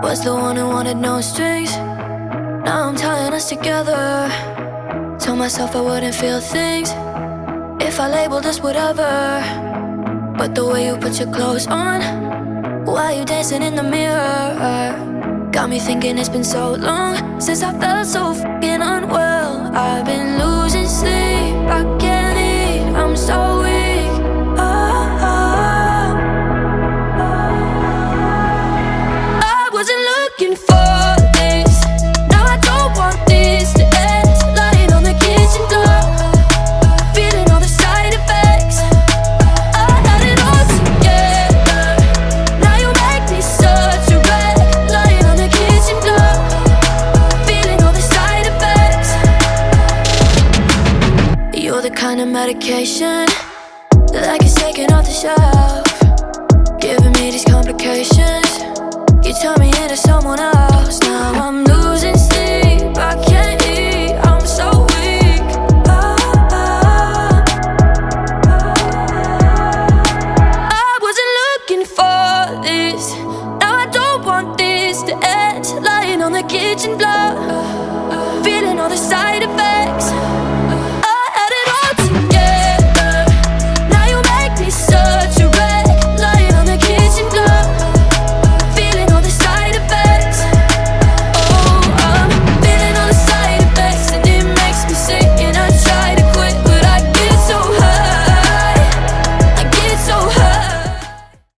Was the one who wanted no strings. Now I'm tying us together. Told myself I wouldn't feel things if I labeled us whatever. But the way you put your clothes on while you dancing in the mirror got me thinking it's been so long since I felt so fucking unwell. I've been losing sleep, I can't eat, I'm so weak. I wasn't looking for this. Now I don't want this to end. Lying on the kitchen floor, feeling all the side effects. I had it all together. Now you make me such a wreck. Lying on the kitchen floor, feeling all the side effects. You're the kind of medication that gets taken off the shelf.